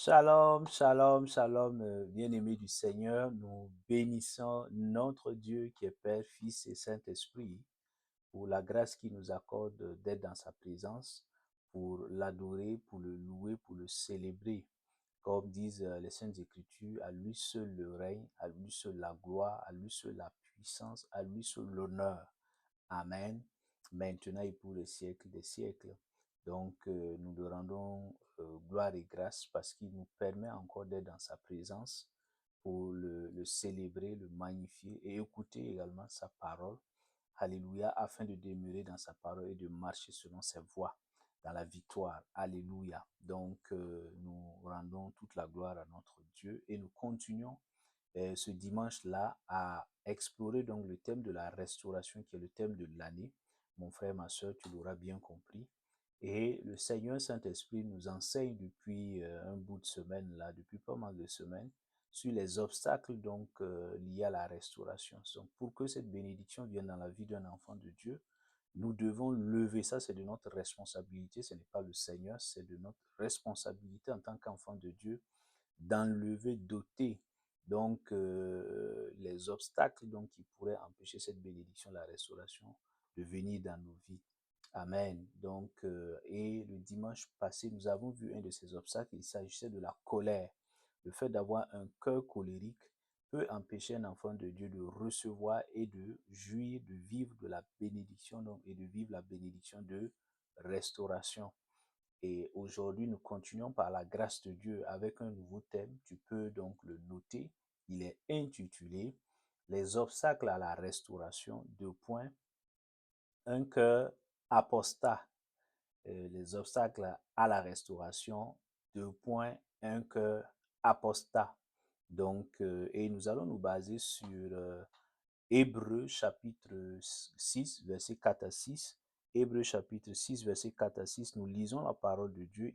Shalom, shalom, shalom, bien-aimés du Seigneur, nous bénissons notre Dieu qui est Père, Fils et Saint-Esprit pour la grâce qu'il nous accorde d'être dans sa présence, pour l'adorer, pour le louer, pour le célébrer. Comme disent les Saintes Écritures, à lui seul le règne, à lui seul la gloire, à lui seul la puissance, à lui seul l'honneur. Amen. Maintenant et pour les siècles des siècles. Donc, nous lui rendons gloire et grâce parce qu'il nous permet encore d'être dans sa présence pour le célébrer, le magnifier et écouter également sa parole. Alléluia, afin de demeurer dans sa parole et de marcher selon ses voies dans la victoire. Alléluia. Donc, nous rendons toute la gloire à notre Dieu et nous continuons ce dimanche-là à explorer donc le thème de la restauration qui est le thème de l'année. Mon frère, ma soeur, tu l'auras bien compris. Et le Seigneur Saint-Esprit nous enseigne depuis un bout de semaine là, depuis pas mal de semaines, sur les obstacles donc liés à la restauration. Donc pour que cette bénédiction vienne dans la vie d'un enfant de Dieu, nous devons lever ça, c'est de notre responsabilité, ce n'est pas le Seigneur, c'est de notre responsabilité en tant qu'enfant de Dieu d'enlever, d'ôter donc les obstacles donc qui pourraient empêcher cette bénédiction, la restauration, de venir dans nos vies. Amen. Donc, et le dimanche passé, nous avons vu un de ces obstacles. Il s'agissait de la colère. Le fait d'avoir un cœur colérique peut empêcher un enfant de Dieu de recevoir et de jouir, de vivre de la bénédiction donc, et de vivre la bénédiction de restauration. Et aujourd'hui, nous continuons par la grâce de Dieu avec un nouveau thème. Tu peux donc le noter. Il est intitulé Les obstacles à la restauration, deux points, un cœur apostat. Les obstacles à la restauration, deux points, un cœur apostat. Donc, et nous allons nous baser sur Hébreux chapitre 6, verset 4 à 6. Hébreux chapitre 6, verset 4 à 6, nous lisons la parole de Dieu.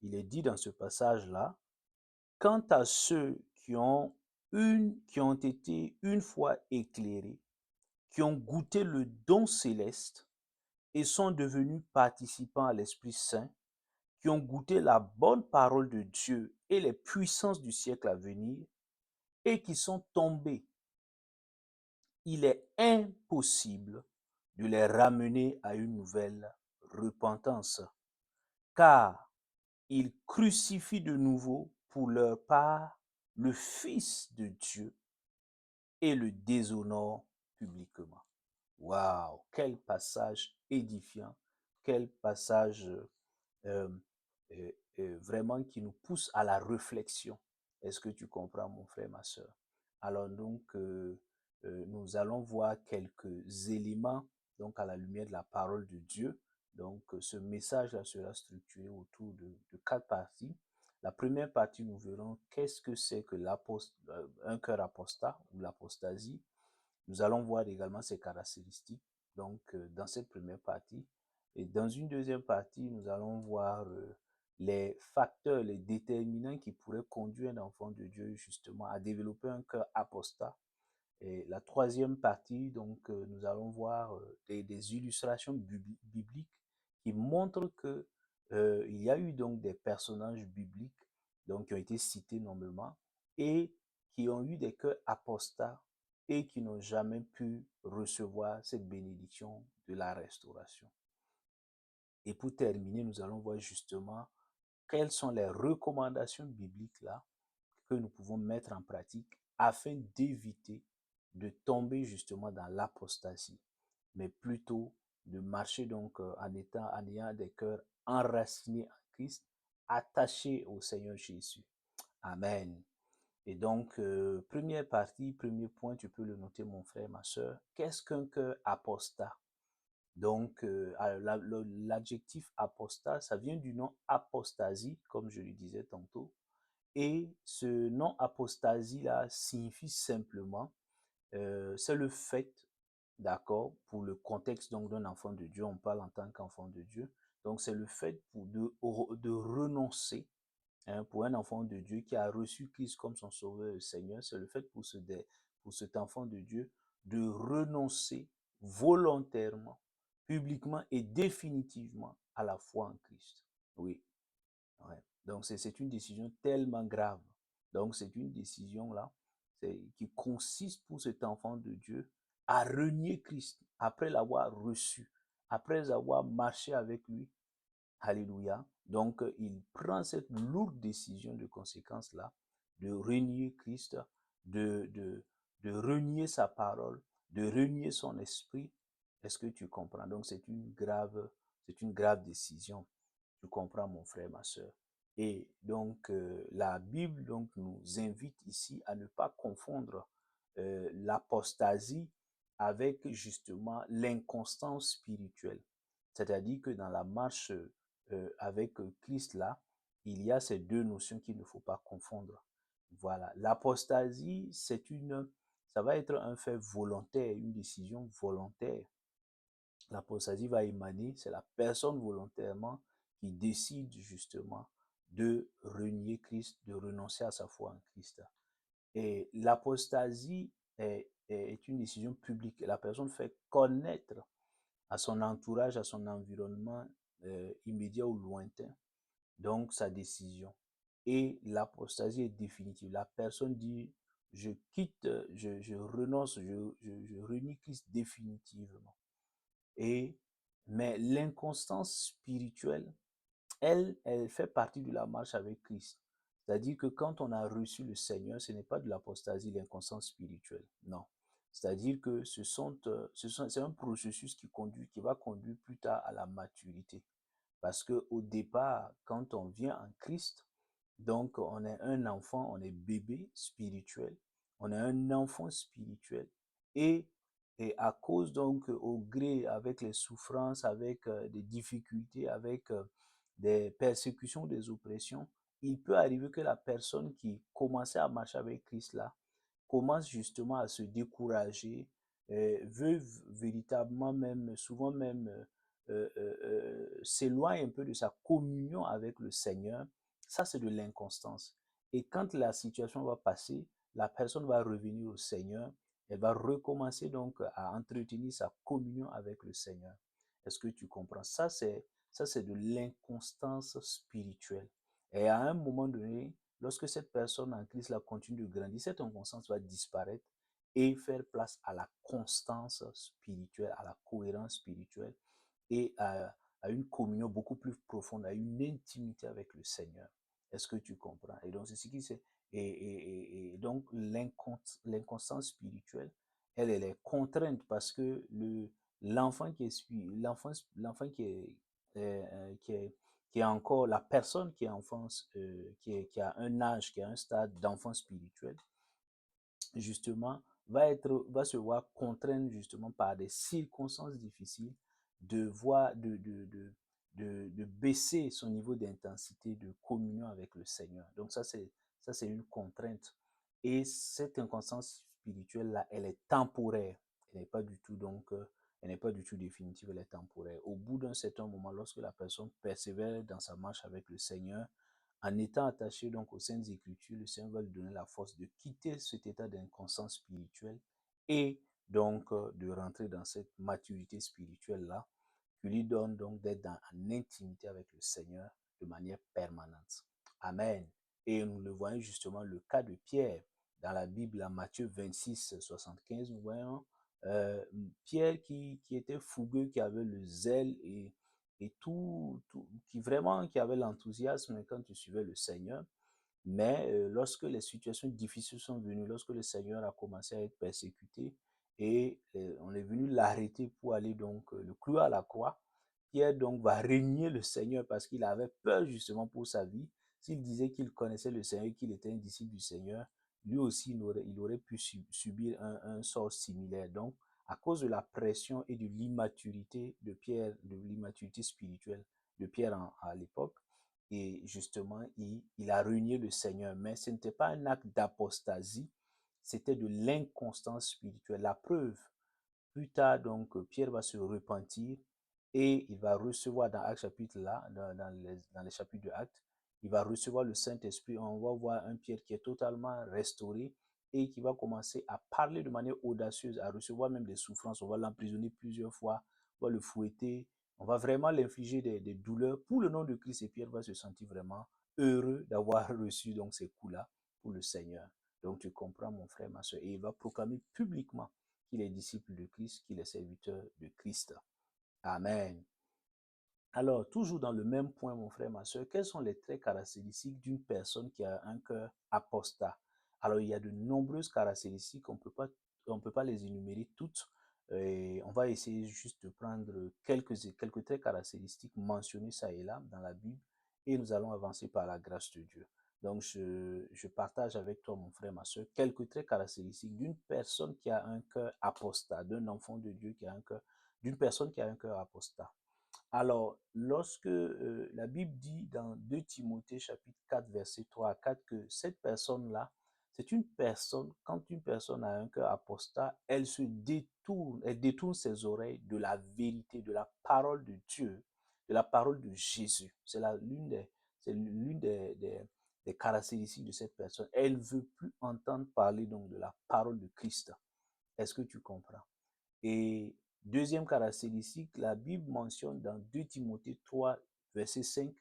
Il est dit dans ce passage-là, quant à ceux qui ont été une fois éclairés, qui ont goûté le don céleste et sont devenus participants à l'Esprit Saint, qui ont goûté la bonne parole de Dieu et les puissances du siècle à venir, et qui sont tombés, il est impossible de les ramener à une nouvelle repentance, car ils crucifient de nouveau pour leur part le Fils de Dieu et le déshonorent publiquement. Waouh, quel passage édifiant, quel passage euh, vraiment qui nous pousse à la réflexion. Est-ce que tu comprends, mon frère, ma soeur? Alors donc, nous allons voir quelques éléments donc à la lumière de la parole de Dieu. Donc, ce message-là sera structuré autour de quatre parties. La première partie, nous verrons qu'est-ce que c'est que un cœur apostat ou l'apostasie. Nous allons voir également ses caractéristiques, donc dans cette première partie. Et dans une deuxième partie, nous allons voir les facteurs, les déterminants qui pourraient conduire un enfant de Dieu justement à développer un cœur apostat. Et la troisième partie, donc, nous allons voir des illustrations bibliques qui montrent que il y a eu donc des personnages bibliques donc, qui ont été cités nommément et qui ont eu des cœurs apostats et qui n'ont jamais pu recevoir cette bénédiction de la restauration. Et pour terminer, nous allons voir justement quelles sont les recommandations bibliques là que nous pouvons mettre en pratique afin d'éviter de tomber justement dans l'apostasie, mais plutôt de marcher donc en ayant des cœurs enracinés en Christ, attachés au Seigneur Jésus. Amen. Et donc, première partie, premier point, tu peux le noter, mon frère, ma soeur. Qu'est-ce qu'un cœur apostat? Donc, l'adjectif apostat, ça vient du nom apostasie, comme je le disais tantôt. Et ce nom apostasie-là signifie simplement, c'est le fait, d'accord, pour le contexte donc d'un enfant de Dieu, on parle en tant qu'enfant de Dieu, donc c'est le fait de renoncer, hein, pour un enfant de Dieu qui a reçu Christ comme son sauveur et Seigneur, c'est le fait pour cet enfant de Dieu de renoncer volontairement, publiquement et définitivement à la foi en Christ. Oui, ouais. Donc, c'est une décision tellement grave. Donc, c'est une décision là qui consiste pour cet enfant de Dieu à renier Christ après l'avoir reçu, après avoir marché avec lui. Alléluia. Donc, il prend cette lourde décision de conséquence là, de renier Christ, de, de, de renier sa parole, de renier son esprit. Est-ce que tu comprends? Donc, c'est une grave décision. Tu comprends, mon frère, ma soeur. Et donc, la Bible donc, nous invite ici à ne pas confondre l'apostasie avec justement l'inconstance spirituelle. C'est-à-dire que dans la marche avec Christ là, il y a ces deux notions qu'il ne faut pas confondre. Voilà. L'apostasie, ça va être un fait volontaire, une décision volontaire. L'apostasie va émaner, c'est la personne volontairement qui décide justement de renier Christ, de renoncer à sa foi en Christ. Et l'apostasie est une décision publique. La personne fait connaître à son entourage, à son environnement immédiat ou lointain, donc sa décision. Et l'apostasie est définitive. La personne dit, je quitte, je renonce, je renie Christ définitivement. Et, mais l'inconstance spirituelle, elle fait partie de la marche avec Christ. C'est-à-dire que quand on a reçu le Seigneur, ce n'est pas de l'apostasie, l'inconstance spirituelle. Non. C'est-à-dire que c'est un processus qui va conduire plus tard à la maturité. Parce que au départ, quand on vient en Christ, donc on est un enfant, on est bébé spirituel, on est un enfant spirituel. Et, et à cause donc au gré, avec les souffrances, avec des difficultés, avec des persécutions, des oppressions, il peut arriver que la personne qui commençait à marcher avec Christ là, commence justement à se décourager, veut véritablement même, souvent même, s'éloigne un peu de sa communion avec le Seigneur. Ça, c'est de l'inconstance. Et quand la situation va passer, la personne va revenir au Seigneur, elle va recommencer donc à entretenir sa communion avec le Seigneur. Est-ce que tu comprends? Ça, c'est de l'inconstance spirituelle. Et à un moment donné, lorsque cette personne en Christ la continue de grandir, cette inconstance va disparaître et faire place à la constance spirituelle, à la cohérence spirituelle et à une communion beaucoup plus profonde, à une intimité avec le Seigneur. Est-ce que tu comprends? Et donc, c'est ce qui c'est. Et donc, l'inconstance spirituelle, elle est contrainte parce que l'enfant qui est, l'enfant qui est encore, la personne qui est enfance, qui a un âge, qui a un stade d'enfant spirituel, justement, va se voir contrainte justement par des circonstances difficiles de voir, de baisser son niveau d'intensité de communion avec le Seigneur. Donc ça, c'est une contrainte. Et cette inconstance spirituelle-là, elle est temporaire. Elle n'est pas du tout, donc, elle n'est pas du tout définitive, elle est temporaire. Au bout d'un certain moment, lorsque la personne persévère dans sa marche avec le Seigneur, en étant attaché donc aux Saintes Écritures, le Seigneur va lui donner la force de quitter cet état d'inconscience spirituelle et donc de rentrer dans cette maturité spirituelle-là qui lui donne donc d'être en intimité avec le Seigneur de manière permanente. Amen. Et nous le voyons justement le cas de Pierre dans la Bible, à Matthieu 26, 75, nous voyons Pierre qui était fougueux, qui avait le zèle et qui vraiment qui avait l'enthousiasme quand tu suivais le Seigneur. Mais lorsque les situations difficiles sont venues, lorsque le Seigneur a commencé à être persécuté et on est venu l'arrêter pour aller donc le clouer à la croix, Pierre donc va régner le Seigneur parce qu'il avait peur justement pour sa vie. S'il disait qu'il connaissait le Seigneur et qu'il était un disciple du Seigneur, lui aussi il aurait pu subir un sort similaire. Donc, à cause de la pression et de l'immaturité de Pierre, de l'immaturité spirituelle de Pierre à l'époque, et justement, il a renié le Seigneur. Mais ce n'était pas un acte d'apostasie, c'était de l'inconstance spirituelle. La preuve, plus tard, donc, Pierre va se repentir et il va recevoir dans Actes chapitre là, dans les chapitres de Actes, il va recevoir le Saint-Esprit. On va voir un Pierre qui est totalement restauré et qui va commencer à parler de manière audacieuse, à recevoir même des souffrances. On va l'emprisonner plusieurs fois, on va le fouetter, On va vraiment l'infliger des douleurs pour le nom de Christ et Pierre va se sentir vraiment heureux d'avoir reçu donc ces coups-là pour le Seigneur. Donc tu comprends mon frère, ma soeur, et il va proclamer publiquement qu'il est disciple de Christ, qu'il est serviteur de Christ. Amen. Alors, toujours dans le même point, mon frère, ma soeur, quels sont les traits caractéristiques d'une personne qui a un cœur apostat? Alors, il y a de nombreuses caractéristiques, on peut pas les énumérer toutes. Et on va essayer juste de prendre quelques traits caractéristiques mentionnés ça et là dans la Bible et nous allons avancer par la grâce de Dieu. Donc, je partage avec toi, mon frère, ma soeur, quelques traits caractéristiques d'une personne qui a un cœur apostat, d'un enfant de Dieu qui a un cœur, d'une personne qui a un cœur apostat. Alors, lorsque la Bible dit dans 2 Timothée chapitre 4, verset 3 à 4 que cette personne-là, c'est une personne, quand une personne a un cœur apostat, elle détourne ses oreilles de la vérité, de la parole de Dieu, de la parole de Jésus. C'est l'une des caractéristiques de cette personne. Elle ne veut plus entendre parler donc de la parole de Christ. Est-ce que tu comprends? Et deuxième caractéristique, la Bible mentionne dans 2 Timothée 3, verset 5,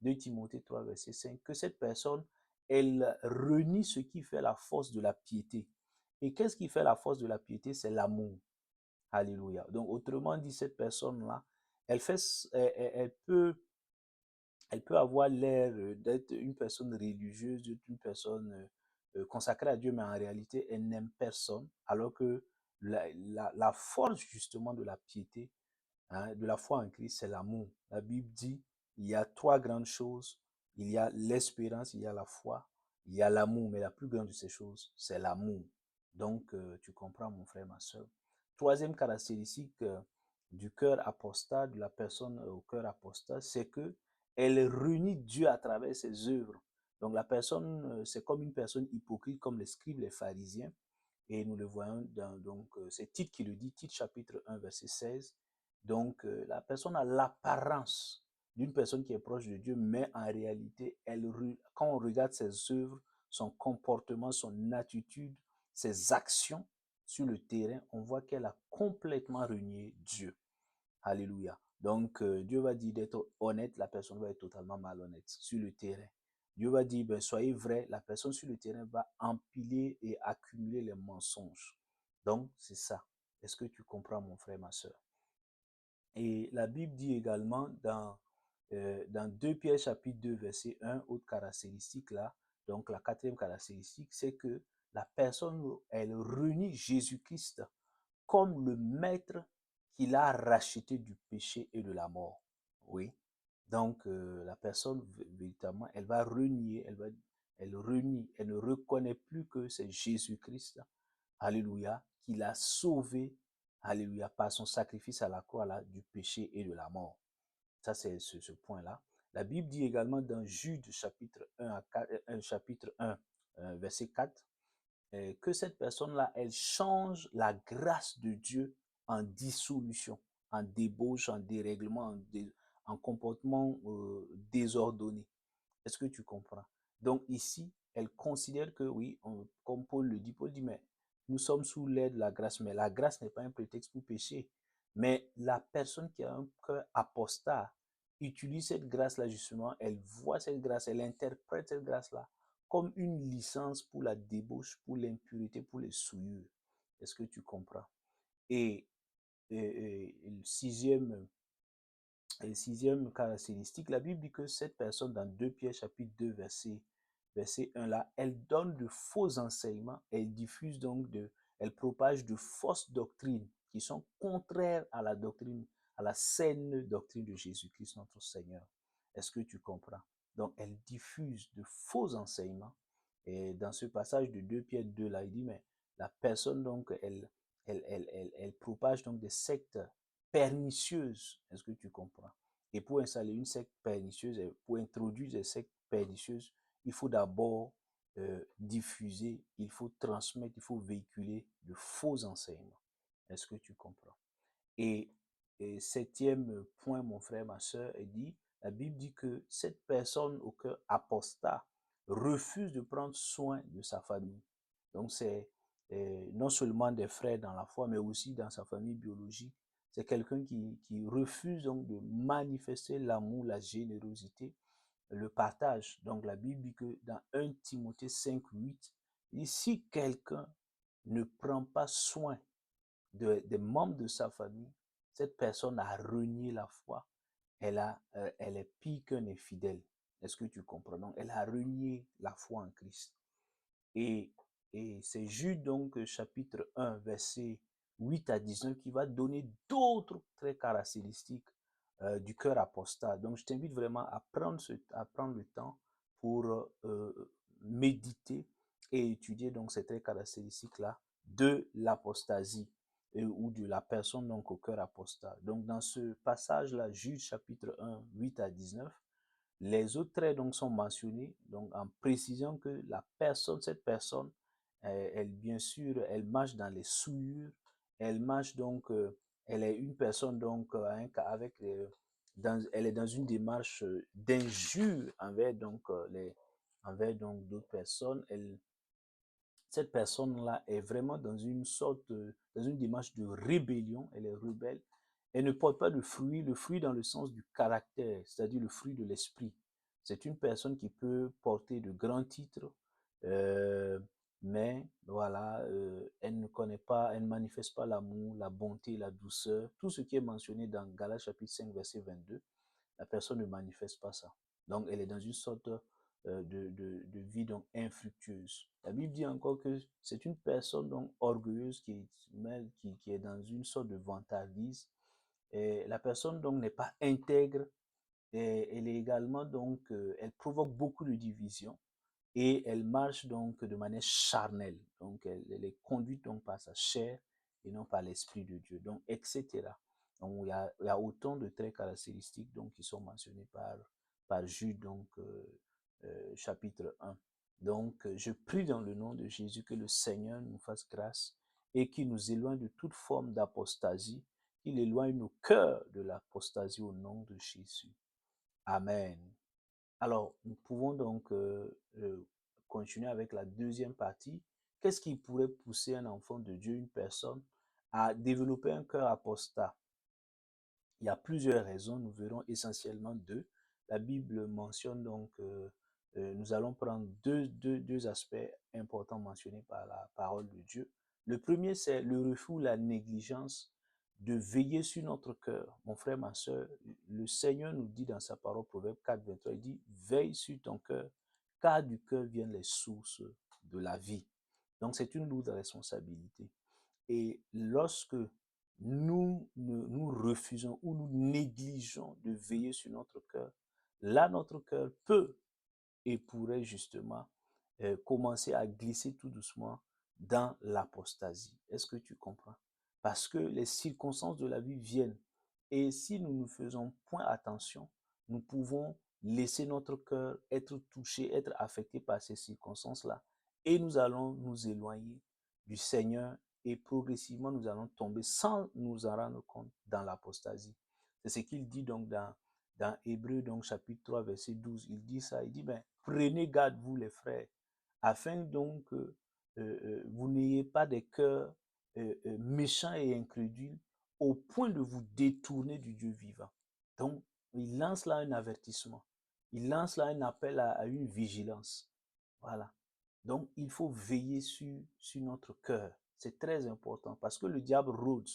2 Timothée 3, verset 5, que cette personne, elle renie ce qui fait la force de la piété. Et qu'est-ce qui fait la force de la piété? C'est l'amour. Alléluia. Donc, autrement dit, cette personne-là, elle, fait, elle peut elle peut avoir l'air d'être une personne religieuse, d'être une personne consacrée à Dieu, mais en réalité, elle n'aime personne, alors que la force justement de la piété, hein, de la foi en Christ, c'est l'amour. La Bible dit, il y a trois grandes choses. Il y a l'espérance, il y a la foi, il y a l'amour, mais la plus grande de ces choses, c'est l'amour. Donc, tu comprends, mon frère, ma soeur. Troisième caractéristique du cœur apostat, de la personne au cœur apostat, c'est que elle renie Dieu à travers ses œuvres. Donc, la personne, c'est comme une personne hypocrite, comme les scribes, les pharisiens. Et nous le voyons dans, donc, c'est Tite qui le dit, Tite chapitre 1, verset 16. Donc, la personne a l'apparence d'une personne qui est proche de Dieu, mais en réalité, quand on regarde ses œuvres, son comportement, son attitude, ses actions sur le terrain, on voit qu'elle a complètement renié Dieu. Alléluia. Donc, Dieu va dire d'être honnête, la personne va être totalement malhonnête sur le terrain. Dieu va dire, ben, soyez vrai, la personne sur le terrain va empiler et accumuler les mensonges. Donc, c'est ça. Est-ce que tu comprends, mon frère, ma soeur? Et la Bible dit également dans 2 Pierre chapitre 2, verset 1, autre caractéristique là, donc la quatrième caractéristique, c'est que la personne, elle renie Jésus-Christ comme le maître qui l'a racheté du péché et de la mort. Oui. Donc, la personne, véritablement, elle va renier, elle renie, elle ne reconnaît plus que c'est Jésus-Christ, alléluia, qui l'a sauvé, alléluia, par son sacrifice à la croix là, du péché et de la mort. Ça, c'est ce point-là. La Bible dit également dans Jude chapitre 1, chapitre 1 verset 4, que cette personne-là, elle change la grâce de Dieu en dissolution, en débauche, en dérèglement, en comportement désordonné. Est-ce que tu comprends? Donc ici, elle considère que oui, comme Paul dit, mais nous sommes sous l'aide de la grâce, mais la grâce n'est pas un prétexte pour pécher. Mais la personne qui a un cœur apostat utilise cette grâce-là justement, elle voit cette grâce, elle interprète cette grâce-là comme une licence pour la débauche, pour l'impurité, pour les souillures. Est-ce que tu comprends? Et, le sixième caractéristique, la Bible dit que cette personne, dans 2 Pierre chapitre 2, verset 1 là, elle donne de faux enseignements, elle diffuse donc elle propage de fausses doctrines qui sont contraires à la doctrine, à la saine doctrine de Jésus-Christ notre Seigneur. Est-ce que tu comprends? Donc, elle diffuse de faux enseignements. Et dans ce passage de 2 Pierre 2 là, il dit, mais la personne donc, elle propage donc des sectes pernicieuses. Est-ce que tu comprends? Et pour installer une secte pernicieuse, pour introduire des sectes pernicieuses, il faut d'abord diffuser, il faut transmettre, il faut véhiculer de faux enseignements. Est-ce que tu comprends? Et, septième point, mon frère, ma soeur, la Bible dit que cette personne au cœur apostat refuse de prendre soin de sa famille. Donc c'est non seulement des frères dans la foi, mais aussi dans sa famille biologique. c'est quelqu'un qui refuse donc de manifester l'amour, la générosité, le partage. Donc la Bible dit que dans 1 Timothée 5, 8, il dit si quelqu'un ne prend pas soin des membres de sa famille, cette personne a renié la foi. Elle est pire qu'un infidèle. Est-ce que tu comprends? Donc, elle a renié la foi en Christ. Et, et c'est Jude, donc, chapitre 1, verset 8 à 19, qui va donner d'autres traits caractéristiques du cœur apostat. Donc, je t'invite vraiment à prendre le temps pour méditer et étudier donc ces traits caractéristiques-là de l'apostasie ou de la personne donc au cœur apostat. Donc, dans ce passage-là, Jude chapitre 1, 8 à 19, les autres traits donc sont mentionnés donc en précisant que cette personne, elle bien sûr, elle marche dans les souillures, elle marche donc, elle est une personne donc avec elle est dans une démarche d'injure envers donc d'autres personnes. Cette personne-là est vraiment dans une démarche de rébellion, elle est rebelle. Elle ne porte pas de fruit, le fruit dans le sens du caractère, c'est-à-dire le fruit de l'esprit. C'est une personne qui peut porter de grands titres, euh, mais voilà, elle ne connaît pas, elle ne manifeste pas l'amour, la bonté, la douceur, tout ce qui est mentionné dans Galates chapitre 5, verset 22. La personne ne manifeste pas ça. Donc, elle est dans une sorte de vie donc infructueuse. La Bible dit encore que c'est une personne donc orgueilleuse qui est dans une sorte de vantardise. Et la personne donc n'est pas intègre. Et elle est également donc, elle provoque beaucoup de divisions et elle marche donc de manière charnelle. Donc, elle est conduite donc par sa chair et non par l'Esprit de Dieu. Donc, etc. Donc, il y a autant de traits caractéristiques donc, qui sont mentionnés par Jude, donc, chapitre 1. Donc, je prie dans le nom de Jésus que le Seigneur nous fasse grâce et qu'il nous éloigne de toute forme d'apostasie, qu'il éloigne nos cœurs de l'apostasie au nom de Jésus. Amen. Alors, nous pouvons donc continuer avec la deuxième partie. Qu'est-ce qui pourrait pousser un enfant de Dieu, une personne, à développer un cœur apostat? Il y a plusieurs raisons, nous verrons essentiellement deux. La Bible mentionne donc, nous allons prendre deux aspects importants mentionnés par la parole de Dieu. Le premier, c'est le refus ou la négligence de veiller sur notre cœur. Mon frère, ma soeur, le Seigneur nous dit dans sa parole, Proverbe 4, 23, il dit, veille sur ton cœur, car du cœur viennent les sources de la vie. Donc, c'est une lourde responsabilité. Et lorsque nous refusons ou nous négligeons de veiller sur notre cœur, là, notre cœur peut et pourrait justement commencer à glisser tout doucement dans l'apostasie. Est-ce que tu comprends? Parce que les circonstances de la vie viennent. Et si nous ne faisons point attention, nous pouvons laisser notre cœur être touché, être affecté par ces circonstances-là. Et nous allons nous éloigner du Seigneur et progressivement nous allons tomber sans nous en rendre compte dans l'apostasie. C'est ce qu'il dit donc dans Hébreux, donc chapitre 3, verset 12. Il dit ça, il dit, ben, prenez garde, vous les frères, afin donc que vous n'ayez pas des cœurs méchants et incrédules au point de vous détourner du Dieu vivant. Donc, il lance là un avertissement. Il lance là un appel à une vigilance. Voilà. Donc, il faut veiller sur notre cœur. C'est très important parce que le diable rôde.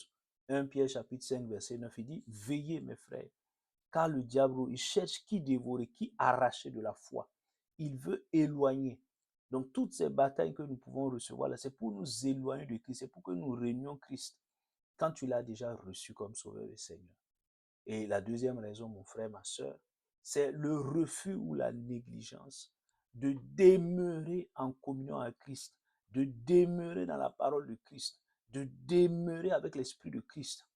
1 Pierre chapitre 5, verset 9, il dit, veillez mes frères, car le diable, il cherche qui dévorer, qui arracher de la foi. Il veut éloigner. Donc, toutes ces batailles que nous pouvons recevoir là, c'est pour nous éloigner de Christ, c'est pour que nous régnions Christ quand tu l'as déjà reçu comme Sauveur et Seigneur. Et la deuxième raison, mon frère, ma soeur, c'est le refus ou la négligence de demeurer en communion avec Christ, de demeurer dans la parole de Christ, de demeurer avec l'Esprit de Christ.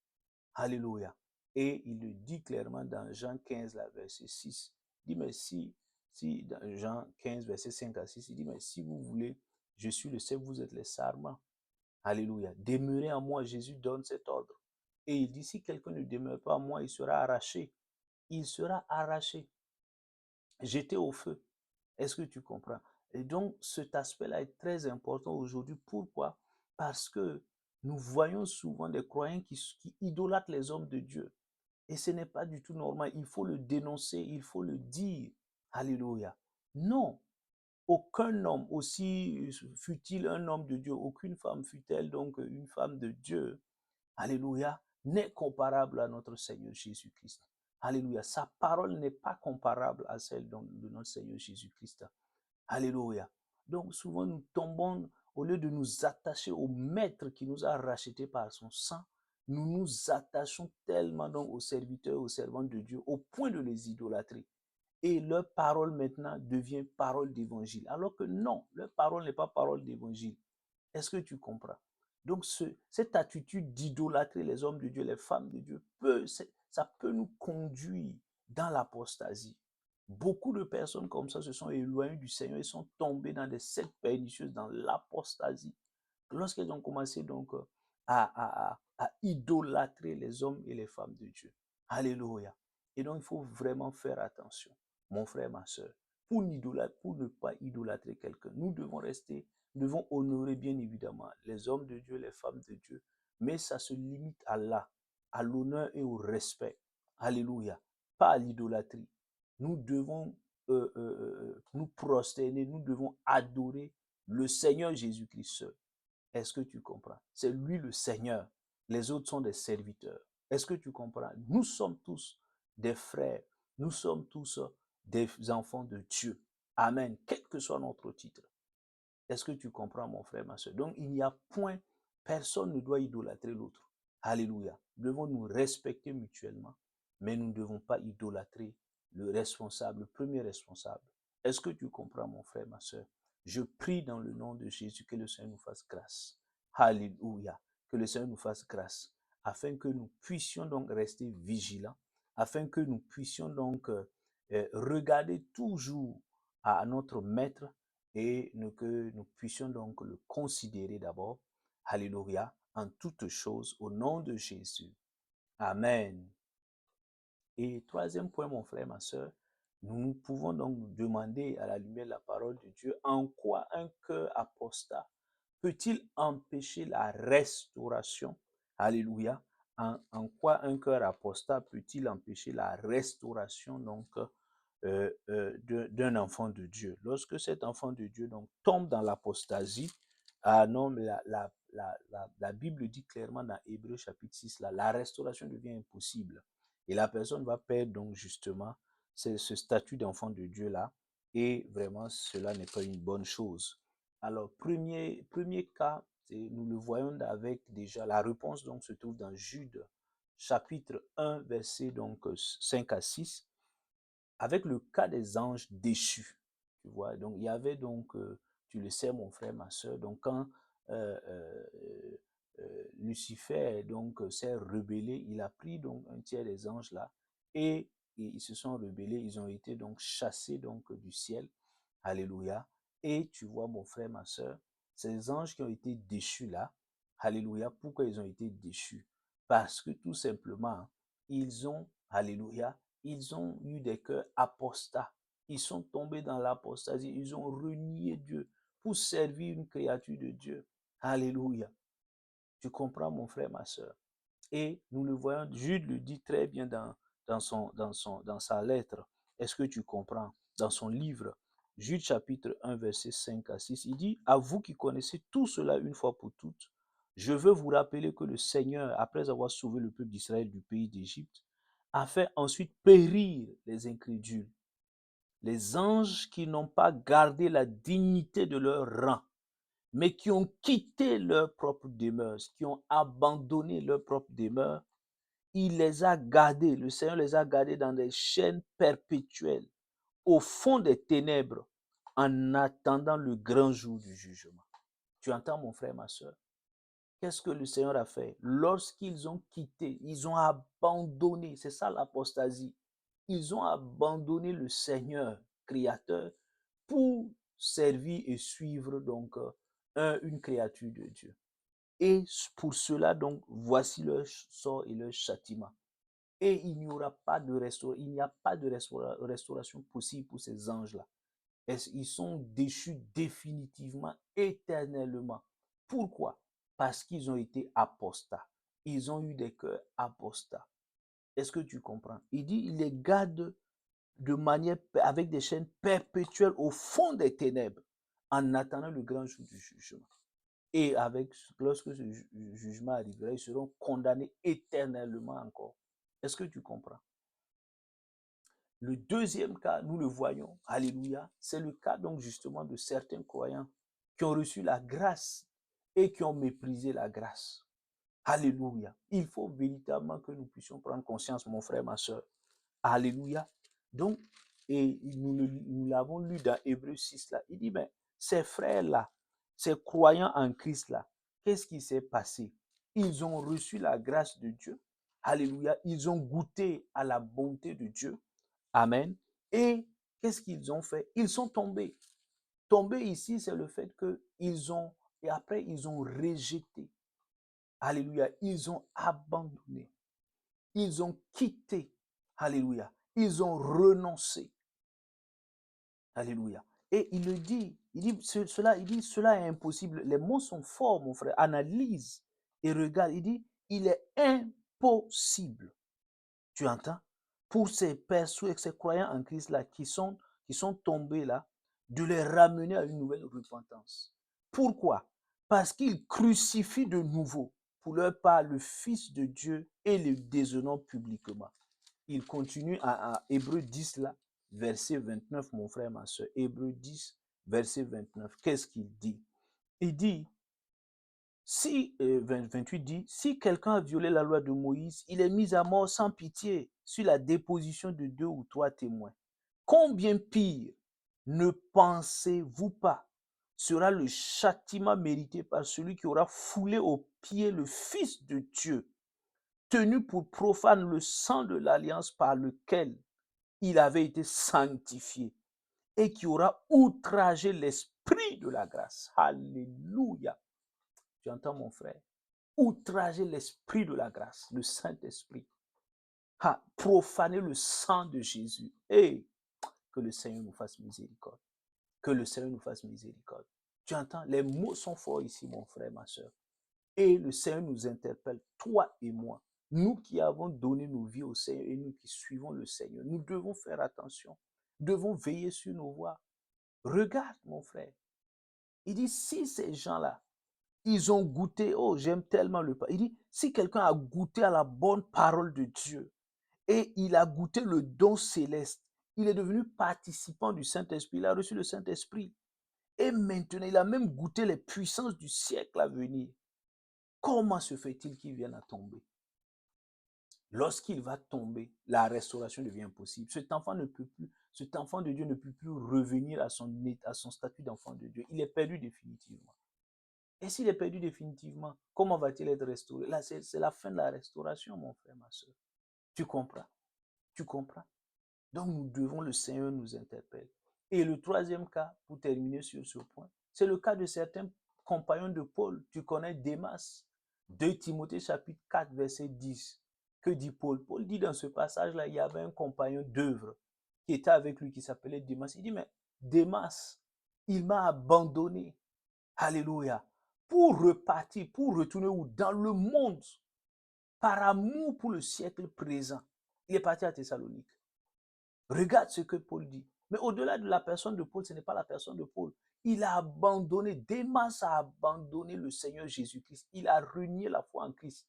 Alléluia. Et il le dit clairement dans Jean 15, la verset 6. Il dit, mais si dans Jean 15, verset 5 à 6, il dit, mais si vous voulez, je suis le seul, vous êtes les sarments. Alléluia. Demeurez en moi, Jésus donne cet ordre. Et il dit, si quelqu'un ne demeure pas en moi, il sera arraché. Il sera arraché, jeté au feu. Est-ce que tu comprends? Et donc, cet aspect-là est très important aujourd'hui. Pourquoi? Parce que Nous voyons souvent des croyants qui idolâtrent les hommes de Dieu. Et ce n'est pas du tout normal. Il faut le dénoncer, il faut le dire. Alléluia. Non, aucun homme, aussi fut-il un homme de Dieu, aucune femme fut-elle donc une femme de Dieu, alléluia, n'est comparable à notre Seigneur Jésus-Christ. Alléluia. Sa parole n'est pas comparable à celle de notre Seigneur Jésus-Christ. Alléluia. Donc souvent nous tombons, au lieu de nous attacher au Maître qui nous a rachetés par son sang, nous nous attachons tellement donc aux serviteurs, aux servants de Dieu, au point de les idolâtrer. Et leur parole maintenant devient parole d'évangile. Alors que non, leur parole n'est pas parole d'évangile. Est-ce que tu comprends? Donc cette attitude d'idolâtrer les hommes de Dieu, les femmes de Dieu, ça peut nous conduire dans l'apostasie. Beaucoup de personnes comme ça se sont éloignées du Seigneur et sont tombées dans des sectes pernicieuses, dans l'apostasie. Lorsqu'elles ont commencé donc à idolâtrer les hommes et les femmes de Dieu. Alléluia. Et donc il faut vraiment faire attention, mon frère, ma soeur, pour ne pas idolâtrer quelqu'un. Nous devons honorer bien évidemment les hommes de Dieu, les femmes de Dieu, mais ça se limite à là, à l'honneur et au respect. Alléluia. Pas à l'idolâtrie. Nous devons nous prosterner, nous devons adorer le Seigneur Jésus-Christ seul. Est-ce que tu comprends? C'est lui le Seigneur. Les autres sont des serviteurs. Est-ce que tu comprends? Nous sommes tous des frères. Nous sommes tous des enfants de Dieu. Amen. Quel que soit notre titre. Est-ce que tu comprends, mon frère, ma soeur? Donc, il n'y a point, personne ne doit idolâtrer l'autre. Alléluia. Nous devons nous respecter mutuellement, mais nous ne devons pas idolâtrer le responsable, le premier responsable. Est-ce que tu comprends, mon frère, ma soeur? Je prie dans le nom de Jésus que le Seigneur nous fasse grâce. Alléluia. Que le Seigneur nous fasse grâce, afin que nous puissions donc rester vigilants, afin que nous puissions donc regarder toujours à notre Maître et que nous puissions donc le considérer d'abord, alléluia, en toutes choses, au nom de Jésus. Amen. Et troisième point, mon frère, ma soeur, nous pouvons donc nous demander à la lumière de la parole de Dieu, en quoi un cœur apostat peut-il empêcher la restauration? Alléluia. En quoi un cœur apostat peut-il empêcher la restauration donc d'un enfant de Dieu? Lorsque cet enfant de Dieu donc tombe dans l'apostasie, non, la Bible dit clairement dans Hébreux chapitre 6, la restauration devient impossible. Et la personne va perdre donc justement ce statut d'enfant de Dieu là. Et vraiment, cela n'est pas une bonne chose. Alors, premier cas, nous le voyons avec déjà, la réponse donc se trouve dans Jude, chapitre 1, verset donc 5 à 6, avec le cas des anges déchus. Tu vois, donc il y avait donc, tu le sais mon frère, ma soeur, donc quand euh, euh, Lucifer donc s'est rebellé, il a pris donc un tiers des anges là et ils se sont rebellés, ils ont été donc chassés donc du ciel. Alléluia. Et tu vois, mon frère, ma soeur, ces anges qui ont été déchus là, alléluia, pourquoi ils ont été déchus? Parce que tout simplement, ils ont, alléluia, ils ont eu des cœurs apostats. Ils sont tombés dans l'apostasie, ils ont renié Dieu pour servir une créature de Dieu. Alléluia. Tu comprends, mon frère, ma soeur? Et nous le voyons, Jude le dit très bien dans sa lettre. Est-ce que tu comprends? Dans son livre, Jude chapitre 1, verset 5 à 6, il dit, à vous qui connaissez tout cela une fois pour toutes, je veux vous rappeler que le Seigneur, après avoir sauvé le peuple d'Israël du pays d'Égypte, a fait ensuite périr les incrédules, les anges qui n'ont pas gardé la dignité de leur rang, mais qui ont quitté leur propre demeure, qui ont abandonné leur propre demeure. Il les a gardés, le Seigneur les a gardés dans des chaînes perpétuelles, au fond des ténèbres, en attendant le grand jour du jugement. Tu entends, mon frère, ma soeur? Qu'est-ce que le Seigneur a fait? Lorsqu'ils ont quitté, ils ont abandonné, c'est ça l'apostasie. Ils ont abandonné le Seigneur créateur pour servir et suivre donc une créature de Dieu. Et pour cela, donc, voici leur sort et leur châtiment. Et il n'y aura pas de restauration, il n'y a pas de restauration possible pour ces anges-là. Ils sont déchus définitivement, éternellement. Pourquoi? parce qu'ils ont été apostats. Ils ont eu des cœurs apostats. Est-ce que tu comprends? Il dit, il les garde de manière, avec des chaînes perpétuelles au fond des ténèbres, en attendant le grand jour du jugement. Et lorsque ce jugement arrivera, ils seront condamnés éternellement encore. Est-ce que tu comprends? Le deuxième cas, nous le voyons, alléluia, c'est le cas donc justement de certains croyants qui ont reçu la grâce et qui ont méprisé la grâce. Alléluia. Il faut véritablement que nous puissions prendre conscience, mon frère, ma soeur. Alléluia. Donc, et nous l'avons lu dans Hébreux 6 là. Il dit, mais ces frères-là, ces croyants en Christ là, qu'est-ce qui s'est passé? Ils ont reçu la grâce de Dieu. Alléluia. Ils ont goûté à la bonté de Dieu. Amen. Et qu'est-ce qu'ils ont fait? Ils sont tombés. Tomber ici, c'est le fait qu'ils ont, et après, ils ont rejeté. Alléluia. Ils ont abandonné. Ils ont quitté. Alléluia. Ils ont renoncé. Alléluia. Et il le dit, il dit, cela est impossible. Les mots sont forts, mon frère. Analyse et regarde. Il dit, il est impossible. Tu entends? Pour ces personnes, ces croyants en Christ là, qui sont tombés là, de les ramener à une nouvelle repentance. Pourquoi? Parce qu'ils crucifient de nouveau, pour leur part, le Fils de Dieu et le déshonorent publiquement. Il continue à Hébreux 10 là, verset 29, mon frère, ma soeur. Hébreux 10, verset 29. Qu'est-ce qu'il dit? Il dit, 28 dit, si quelqu'un a violé la loi de Moïse, il est mis à mort sans pitié sur la déposition de 2 ou 3 témoins. Combien pire, ne pensez-vous pas, sera le châtiment mérité par celui qui aura foulé aux pieds le Fils de Dieu, tenu pour profane le sang de l'alliance par lequel il avait été sanctifié, et qui aura outragé l'esprit de la grâce. Alléluia. Tu entends, mon frère? Outrager l'esprit de la grâce, le Saint-Esprit. Profaner le sang de Jésus. Et que le Seigneur nous fasse miséricorde. Que le Seigneur nous fasse miséricorde. Tu entends? Les mots sont forts ici, mon frère, ma soeur. Et le Seigneur nous interpelle, toi et moi. Nous qui avons donné nos vies au Seigneur et nous qui suivons le Seigneur, nous devons faire attention. Nous devons veiller sur nos voies. Regarde, mon frère. Il dit, si ces gens-là, ils ont goûté, oh, j'aime tellement le pas. Il dit, si quelqu'un a goûté à la bonne parole de Dieu et il a goûté le don céleste, il est devenu participant du Saint-Esprit, il a reçu le Saint-Esprit. Et maintenant, il a même goûté les puissances du siècle à venir. Comment se fait-il qu'il vienne à tomber? Lorsqu'il va tomber, la restauration devient impossible. Cet enfant de Dieu ne peut plus revenir à son statut d'enfant de Dieu. Il est perdu définitivement. Et s'il est perdu définitivement, comment va-t-il être restauré? Là, c'est la fin de la restauration, mon frère, ma soeur. Tu comprends? Tu comprends? Donc, nous devons, le Seigneur nous interpelle. Et le troisième cas, pour terminer sur ce point, c'est le cas de certains compagnons de Paul. Tu connais Démas, 2 Timothée chapitre 4, verset 10. Que dit Paul? Paul dit dans ce passage-là, il y avait un compagnon d'œuvre qui était avec lui, qui s'appelait Démas. Il dit, mais Démas, il m'a abandonné. Alléluia. Pour repartir, pour retourner où? Dans le monde, par amour pour le siècle présent. Il est parti à Thessalonique. Regarde ce que Paul dit. Mais au-delà de la personne de Paul, ce n'est pas la personne de Paul. Il a abandonné, Démas a abandonné le Seigneur Jésus-Christ. Il a renié la foi en Christ.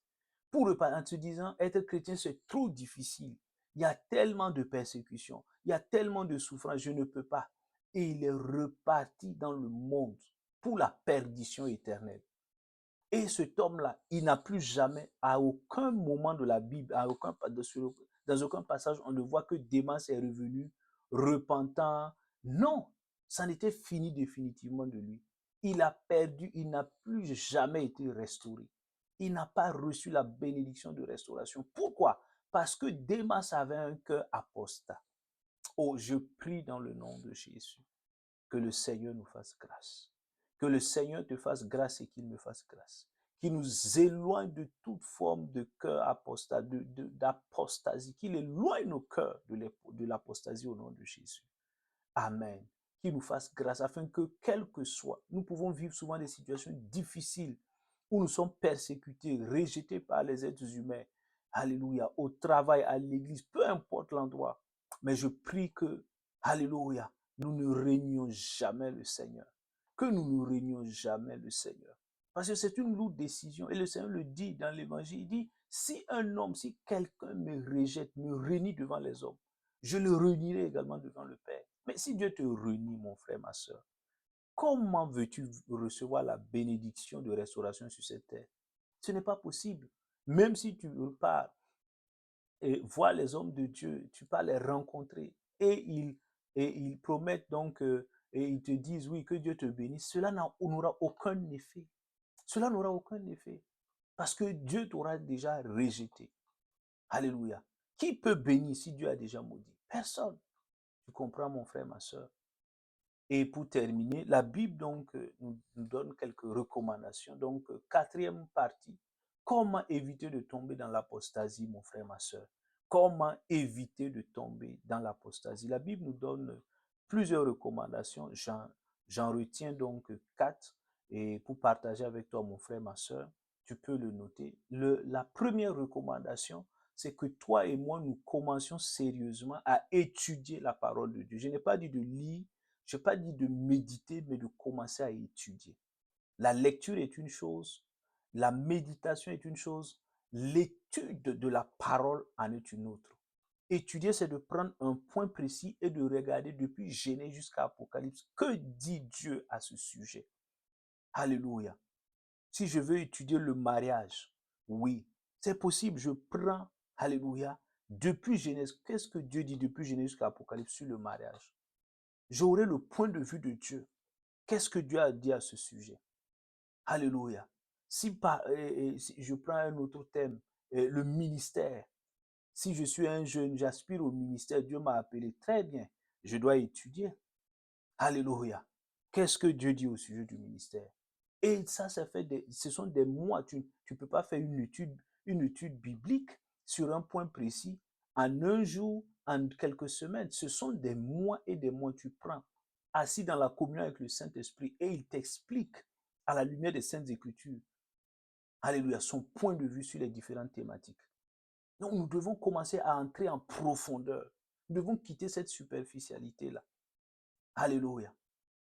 Pour repartir en se disant, être chrétien, c'est trop difficile. Il y a tellement de persécutions, il y a tellement de souffrances, je ne peux pas. Et il est reparti dans le monde pour la perdition éternelle. Et cet homme-là, il n'a plus jamais, à aucun moment de la Bible, dans aucun passage, on ne voit que Démas est revenu repentant. Non, ça n'était fini définitivement de lui. Il a perdu, il n'a plus jamais été restauré. Il n'a pas reçu la bénédiction de restauration. Pourquoi? Parce que Démas avait un cœur apostat. Oh, je prie dans le nom de Jésus que le Seigneur nous fasse grâce. Que le Seigneur te fasse grâce et qu'il me fasse grâce. Qu'il nous éloigne de toute forme de cœur apostat, d'apostasie. Qu'il éloigne nos cœurs de l'apostasie au nom de Jésus. Amen. Qu'il nous fasse grâce afin que, quel que soit, nous pouvons vivre souvent des situations difficiles où nous sommes persécutés, rejetés par les êtres humains. Alléluia. Au travail, à l'église, peu importe l'endroit. Mais je prie que, alléluia, nous ne régnions jamais le Seigneur. Que nous ne régnions jamais le Seigneur. Parce que c'est une lourde décision. Et le Seigneur le dit dans l'évangile. Il dit, si un homme, si quelqu'un me rejette, me renie devant les hommes, je le renierai également devant le Père. Mais si Dieu te renie, mon frère, ma soeur, comment veux-tu recevoir la bénédiction de restauration sur cette terre? Ce n'est pas possible. Même si tu pars et voir les hommes de Dieu, tu pars les rencontrer et ils promettent donc et ils te disent oui, que Dieu te bénisse, cela n'aura aucun effet. Cela n'aura aucun effet parce que Dieu t'aura déjà rejeté. Alléluia. Qui peut bénir si Dieu a déjà maudit? Personne. Tu comprends, mon frère, ma soeur? Et pour terminer, la Bible donc nous donne quelques recommandations. Donc, quatrième partie, comment éviter de tomber dans l'apostasie, mon frère, ma soeur? Comment éviter de tomber dans l'apostasie? La Bible nous donne plusieurs recommandations. J'en retiens donc quatre. Et pour partager avec toi, mon frère, ma soeur, tu peux le noter. La première recommandation, c'est que toi et moi, nous commencions sérieusement à étudier la parole de Dieu. Je n'ai pas dit de lire, je n'ai pas dit de méditer, mais de commencer à étudier. La lecture est une chose, la méditation est une chose, l'étude de la parole en est une autre. Étudier, c'est de prendre un point précis et de regarder depuis Genèse jusqu'à Apocalypse. Que dit Dieu à ce sujet? Alléluia. Si je veux étudier le mariage, oui, c'est possible. Je prends, alléluia, depuis Genèse. Qu'est-ce que Dieu dit depuis Genèse jusqu'à Apocalypse sur le mariage? J'aurai le point de vue de Dieu. Qu'est-ce que Dieu a dit à ce sujet? Alléluia. Si je prends un autre thème, le ministère. Si je suis un jeune, j'aspire au ministère, Dieu m'a appelé. Très bien, je dois étudier. Alléluia. Qu'est-ce que Dieu dit au sujet du ministère? Et ça ce sont des mois. Tu ne peux pas faire une étude biblique sur un point précis en un jour, en quelques semaines. Ce sont des mois et des mois. Tu prends assis dans la communion avec le Saint-Esprit et il t'explique à la lumière des Saintes Écritures, alléluia, son point de vue sur les différentes thématiques. Donc nous devons commencer à entrer en profondeur. Nous devons quitter cette superficialité-là. Alléluia.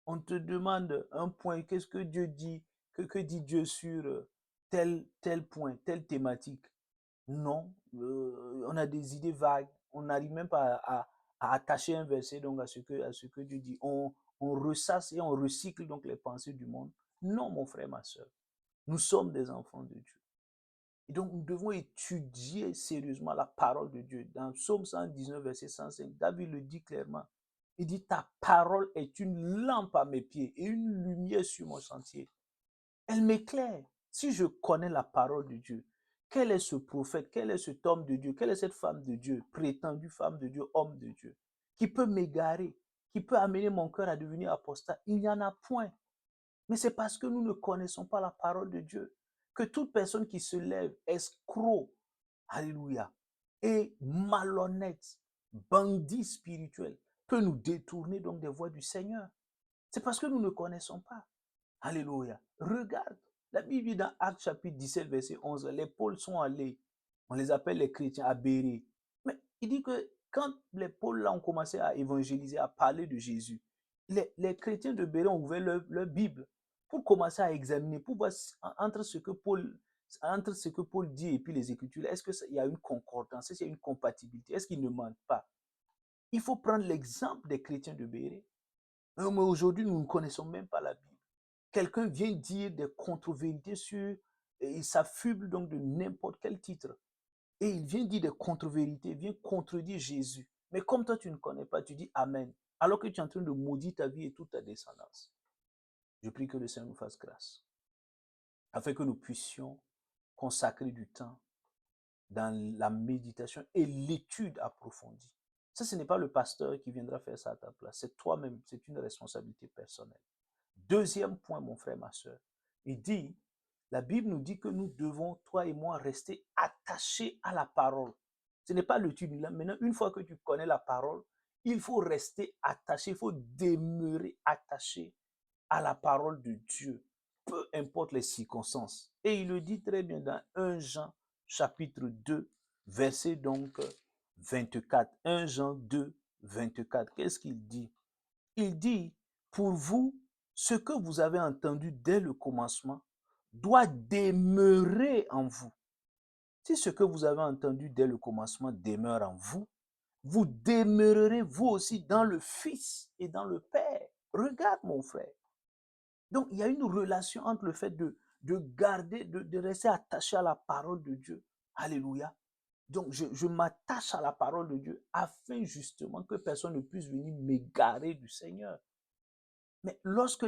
On te demande un point, qu'est-ce que Dieu dit, que dit Dieu sur tel point, telle thématique. Non, on a des idées vagues, on n'arrive même pas à attacher un verset donc à ce que Dieu dit. On ressasse et on recycle donc les pensées du monde. Non, mon frère, ma soeur, nous sommes des enfants de Dieu. Et donc, nous devons étudier sérieusement la parole de Dieu. Dans Psaume 119, verset 105, David le dit clairement. Il dit, ta parole est une lampe à mes pieds et une lumière sur mon sentier. Elle m'éclaire. Si je connais la parole de Dieu, quel est ce prophète, quel est cet homme de Dieu, quelle est cette femme de Dieu, prétendue femme de Dieu, homme de Dieu, qui peut m'égarer, qui peut amener mon cœur à devenir apostat? Il n'y en a point. Mais c'est parce que nous ne connaissons pas la parole de Dieu que toute personne qui se lève, escroc, alléluia, et malhonnête, bandit spirituel, peut nous détourner donc des voies du Seigneur. C'est parce que nous ne connaissons pas. Alléluia. Regarde, la Bible dit dans Actes chapitre 17, verset 11, les Pôles sont allés, on les appelle les chrétiens, à Bérée. Mais il dit que quand les Pôles là ont commencé à évangéliser, à parler de Jésus, les chrétiens de Bérée ont ouvert leur Bible pour commencer à examiner, pour voir entre ce que Paul dit et puis les Écritures, est-ce qu'il y a une concordance, est-ce qu'il y a une compatibilité, est-ce qu'ils ne mentent pas? Il faut prendre l'exemple des chrétiens de Bérée. Mais aujourd'hui, nous ne connaissons même pas la Bible. Quelqu'un vient dire des contre-vérités sur, et il s'affuble donc de n'importe quel titre. Et il vient dire des contre-vérités, il vient contredire Jésus. Mais comme toi, tu ne connais pas, tu dis Amen. Alors que tu es en train de maudire ta vie et toute ta descendance. Je prie que le Seigneur nous fasse grâce. Afin que nous puissions consacrer du temps dans la méditation et l'étude approfondie. Ça, ce n'est pas le pasteur qui viendra faire ça à ta place. C'est toi-même, c'est une responsabilité personnelle. Deuxième point, mon frère, ma soeur, il dit, la Bible nous dit que nous devons, toi et moi, rester attachés à la parole. Ce n'est pas l'étude. Maintenant, une fois que tu connais la parole, il faut rester attaché, il faut demeurer attaché à la parole de Dieu. peu importe les circonstances. Et il le dit très bien dans 1 Jean chapitre 2, verset donc 24. 1 Jean 2, 24. Qu'est-ce qu'il dit? Il dit, pour vous, ce que vous avez entendu dès le commencement doit demeurer en vous. Si ce que vous avez entendu dès le commencement demeure en vous, vous demeurerez vous aussi dans le Fils et dans le Père. Regarde mon frère. Donc il y a une relation entre le fait de garder, de rester attaché à la parole de Dieu. Alléluia. Donc je m'attache à la parole de Dieu afin justement que personne ne puisse venir m'égarer du Seigneur. Mais lorsque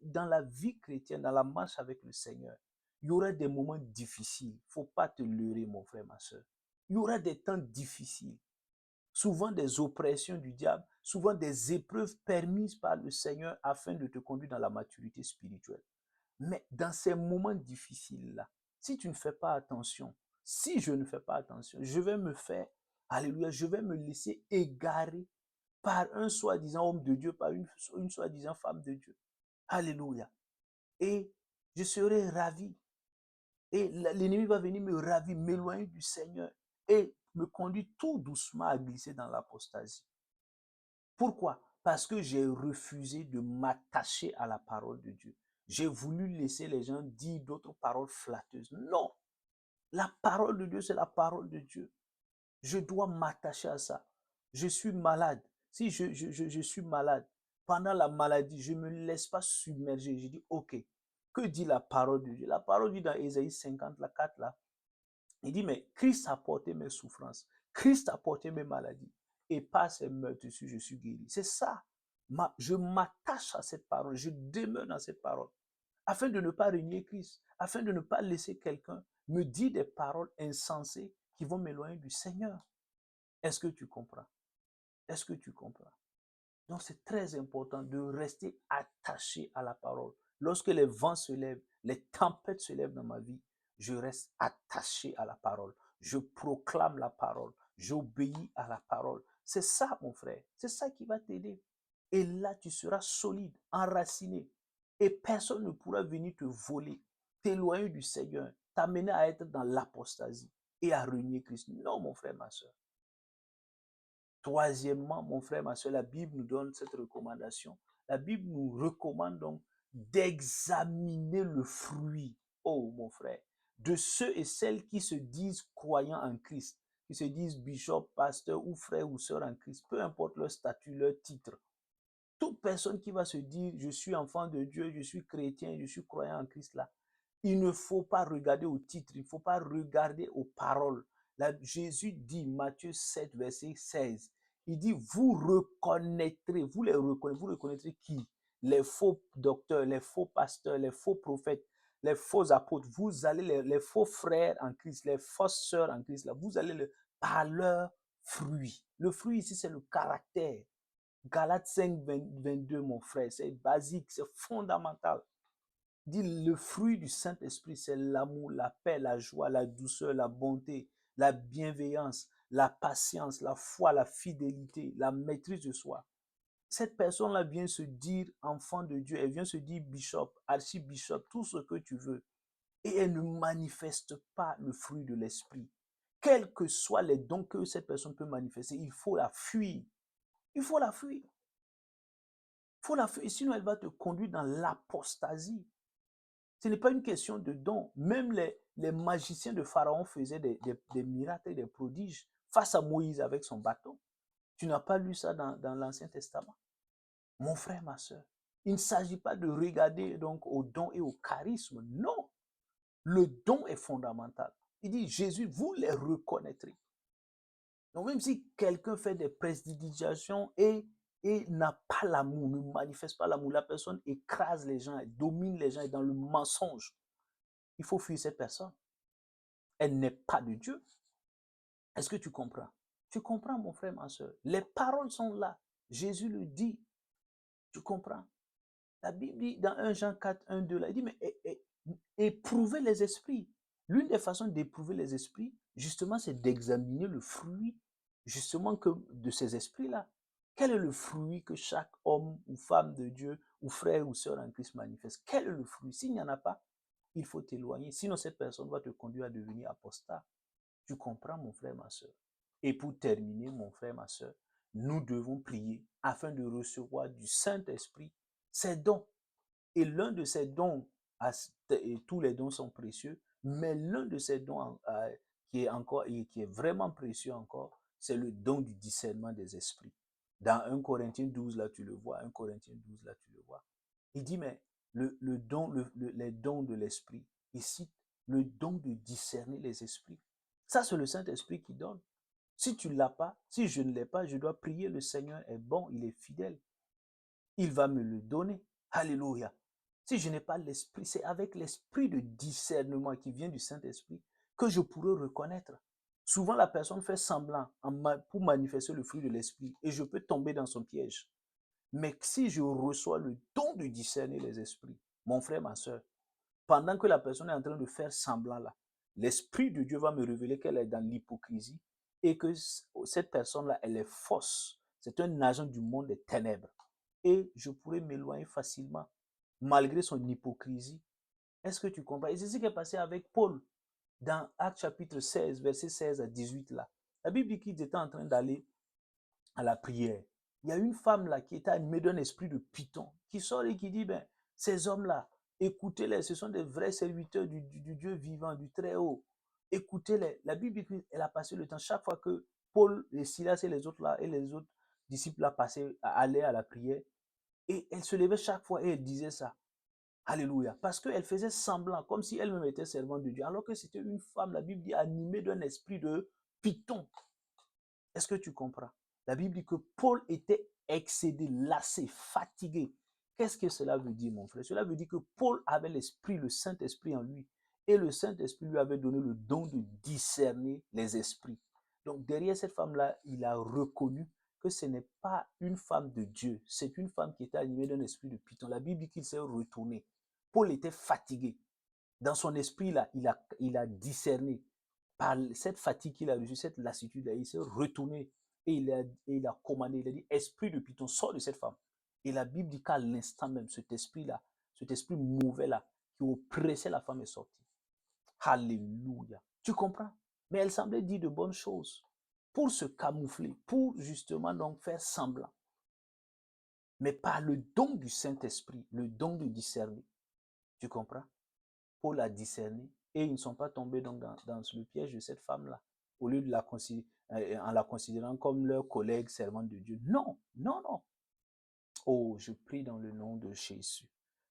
dans la vie chrétienne, dans la marche avec le Seigneur, il y aura des moments difficiles. Il ne faut pas te leurrer, mon frère, ma soeur. Il y aura des temps difficiles. Souvent des oppressions du diable, souvent des épreuves permises par le Seigneur afin de te conduire dans la maturité spirituelle. Mais dans ces moments difficiles-là, si tu ne fais pas attention, si je ne fais pas attention, je vais me faire, alléluia, je vais me laisser égarer par un soi-disant homme de Dieu, par une soi-disant femme de Dieu. Alléluia. Et je serai ravi. Et l'ennemi va venir me ravir, m'éloigner du Seigneur et me conduire tout doucement à glisser dans l'apostasie. Pourquoi? Parce que j'ai refusé de m'attacher à la parole de Dieu. J'ai voulu laisser les gens dire d'autres paroles flatteuses. Non, la parole de Dieu, c'est la parole de Dieu. Je dois m'attacher à ça. Je suis malade. Si je suis malade, pendant la maladie, je ne me laisse pas submerger. Je dis, ok, que dit la parole de Dieu? La parole dit dans Ésaïe 50, la 4, là, il dit, mais Christ a porté mes souffrances. Christ a porté mes maladies. Et par ses meurtrissures, je suis guéri. C'est ça. Je m'attache à cette parole. Je demeure dans cette parole. Afin de ne pas renier Christ. Afin de ne pas laisser quelqu'un me dire des paroles insensées qui vont m'éloigner du Seigneur. Est-ce que tu comprends? Est-ce que tu comprends? Donc c'est très important de rester attaché à la parole. Lorsque les vents se lèvent, les tempêtes se lèvent dans ma vie, je reste attaché à la parole. Je proclame la parole. J'obéis à la parole. C'est ça, mon frère. C'est ça qui va t'aider. Et là, tu seras solide, enraciné. Et personne ne pourra venir te voler, t'éloigner du Seigneur, t'amener à être dans l'apostasie et à renier Christ. Non, mon frère, ma soeur. Troisièmement, mon frère, ma soeur, la Bible nous donne cette recommandation. La Bible nous recommande donc d'examiner le fruit, oh mon frère, de ceux et celles qui se disent croyants en Christ, qui se disent bishop, pasteur ou frère ou sœur en Christ, peu importe leur statut, leur titre. Toute personne qui va se dire je suis enfant de Dieu, je suis chrétien, je suis croyant en Christ là, il ne faut pas regarder au titre, il ne faut pas regarder aux paroles. Là, Jésus dit, Matthieu 7, verset 16, il dit, vous reconnaîtrez, vous reconnaîtrez qui? Les faux docteurs, les faux pasteurs, les faux prophètes, les faux apôtres, vous allez, les faux frères en Christ, les fausses sœurs en Christ, là, vous allez par leurs fruits. Le fruit ici, c'est le caractère. Galates 5, 22, mon frère, c'est basique, c'est fondamental. Dit le fruit du Saint-Esprit, c'est l'amour, la paix, la joie, la douceur, la bonté, la bienveillance, la patience, la foi, la fidélité, la maîtrise de soi. Cette personne-là vient se dire enfant de Dieu, elle vient se dire bishop, archibishop, tout ce que tu veux. Et elle ne manifeste pas le fruit de l'esprit. Quels que soient les dons que cette personne peut manifester, il faut la fuir. Il faut la fuir. Il faut la fuir, sinon elle va te conduire dans l'apostasie. Ce n'est pas une question de don. Même les magiciens de Pharaon faisaient des miracles et des prodiges face à Moïse avec son bâton. Tu n'as pas lu ça dans l'Ancien Testament? Mon frère, ma soeur, il ne s'agit pas de regarder donc au don et au charisme. Non, le don est fondamental. Il dit, Jésus, vous les reconnaîtrez. Donc même si quelqu'un fait des prestidigitations et n'a pas l'amour, ne manifeste pas l'amour, la personne écrase les gens, elle domine les gens, est dans le mensonge. Il faut fuir cette personne. Elle n'est pas de Dieu. Est-ce que tu comprends? Tu comprends, mon frère, ma soeur? Les paroles sont là. Jésus le dit. Tu comprends? La Bible dit dans 1 Jean 4, 1, 2, là, il dit, mais éprouvez les esprits. L'une des façons d'éprouver les esprits, justement, c'est d'examiner le fruit, justement, de ces esprits-là. Quel est le fruit que chaque homme ou femme de Dieu ou frère ou sœur en Christ manifeste? Quel est le fruit? S'il n'y en a pas, il faut t'éloigner. Sinon, cette personne va te conduire à devenir apostat. Tu comprends, mon frère, ma soeur? Et pour terminer, mon frère, ma soeur, nous devons prier afin de recevoir du Saint-Esprit ces dons. Et l'un de ces dons, et tous les dons sont précieux, mais l'un de ces dons qui est encore et qui est vraiment précieux encore, c'est le don du discernement des esprits. Dans 1 Corinthiens 12, là, tu le vois. 1 Corinthiens 12, là, tu le vois. Il dit, mais les dons de l'esprit, il cite le don de discerner les esprits. Ça, c'est le Saint-Esprit qui donne. Si tu ne l'as pas, si je ne l'ai pas, je dois prier. Le Seigneur est bon, il est fidèle. Il va me le donner. Alléluia. Si je n'ai pas l'esprit, c'est avec l'esprit de discernement qui vient du Saint-Esprit que je pourrai reconnaître. Souvent, la personne fait semblant pour manifester le fruit de l'esprit et je peux tomber dans son piège. Mais si je reçois le don de discerner les esprits, mon frère, ma soeur, pendant que la personne est en train de faire semblant là, l'Esprit de Dieu va me révéler qu'elle est dans l'hypocrisie et que cette personne-là, elle est fausse. C'est un agent du monde des ténèbres. Et je pourrais m'éloigner facilement, malgré son hypocrisie. Est-ce que tu comprends? Et c'est ce qui est passé avec Paul dans Actes chapitre 16, verset 16 à 18 là. La Bible dit qu'ils étaient en train d'aller à la prière. Il y a une femme là qui était animée d'un esprit de python, qui sort et qui dit, ben, ces hommes-là, écoutez-les, ce sont des vrais serviteurs du Dieu vivant, du Très-Haut. Écoutez-les. La Bible dit qu'elle a passé le temps, chaque fois que Paul et Silas et les autres là, et les autres disciples là allaient à la prière, et elle se levait chaque fois et elle disait ça. Alléluia. Parce qu'elle faisait semblant, comme si elle-même était servante de Dieu, alors que c'était une femme, la Bible dit, animée d'un esprit de python. Est-ce que tu comprends? La Bible dit que Paul était excédé, lassé, fatigué. Qu'est-ce que cela veut dire, mon frère? Cela veut dire que Paul avait l'esprit, le Saint-Esprit en lui. Et le Saint-Esprit lui avait donné le don de discerner les esprits. Donc, derrière cette femme-là, il a reconnu que ce n'est pas une femme de Dieu. C'est une femme qui était animée d'un esprit de python. La Bible dit qu'il s'est retourné. Paul était fatigué. Dans son esprit, là, il a discerné. Par cette fatigue qu'il a reçue, cette lassitude, il s'est retourné et il a commandé, il a dit, esprit de python, sors de cette femme. Et la Bible dit qu'à l'instant même, cet esprit-là, cet esprit mauvais-là, qui oppressait la femme est sorti. Alléluia. Tu comprends? Mais elle semblait dire de bonnes choses pour se camoufler, pour justement donc faire semblant. Mais par le don du Saint-Esprit, le don de discerner. Tu comprends? Paul a discerné et ils ne sont pas tombés donc dans le piège de cette femme-là, au lieu de en la considérant comme leur collègue servante de Dieu. Non, non, non. Oh, je prie dans le nom de Jésus.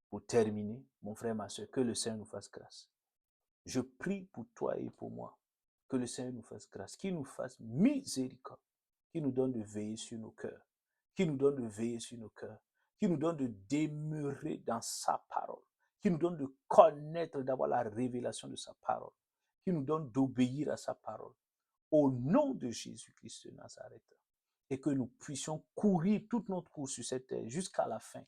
Pour terminer, mon frère, ma soeur, que le Seigneur nous fasse grâce. Je prie pour toi et pour moi, que le Seigneur nous fasse grâce, qu'il nous fasse miséricorde, qu'il nous donne de veiller sur nos cœurs, qu'il nous donne de veiller sur nos cœurs, qu'il nous donne de demeurer dans sa parole, qu'il nous donne de connaître, d'avoir la révélation de sa parole, qu'il nous donne d'obéir à sa parole. Au nom de Jésus-Christ de Nazareth. Et que nous puissions courir toute notre course sur cette terre jusqu'à la fin,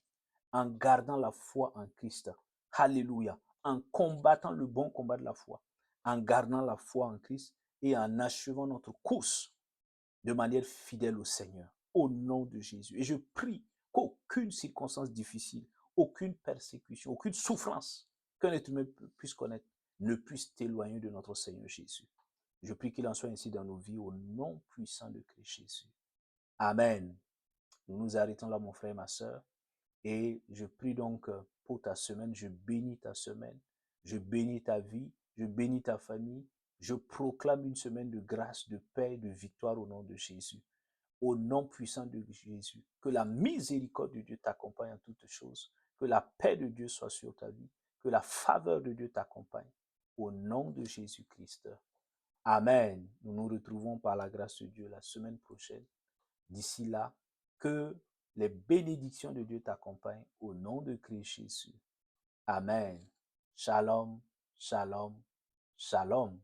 en gardant la foi en Christ. Alléluia. En combattant le bon combat de la foi, en gardant la foi en Christ et en achevant notre course de manière fidèle au Seigneur. Au nom de Jésus. Et je prie qu'aucune circonstance difficile, aucune persécution, aucune souffrance qu'un être humain puisse connaître ne puisse t'éloigner de notre Seigneur Jésus. Je prie qu'il en soit ainsi dans nos vies au nom puissant de Christ Jésus. Amen. Nous nous arrêtons là, mon frère et ma soeur. Et je prie donc pour ta semaine. Je bénis ta semaine. Je bénis ta vie. Je bénis ta famille. Je proclame une semaine de grâce, de paix et de victoire au nom de Jésus. Au nom puissant de Jésus. Que la miséricorde de Dieu t'accompagne en toutes choses. Que la paix de Dieu soit sur ta vie. Que la faveur de Dieu t'accompagne. Au nom de Jésus-Christ. Amen. Nous nous retrouvons par la grâce de Dieu la semaine prochaine. D'ici là, que les bénédictions de Dieu t'accompagnent au nom de Christ Jésus. Amen. Shalom, shalom, shalom.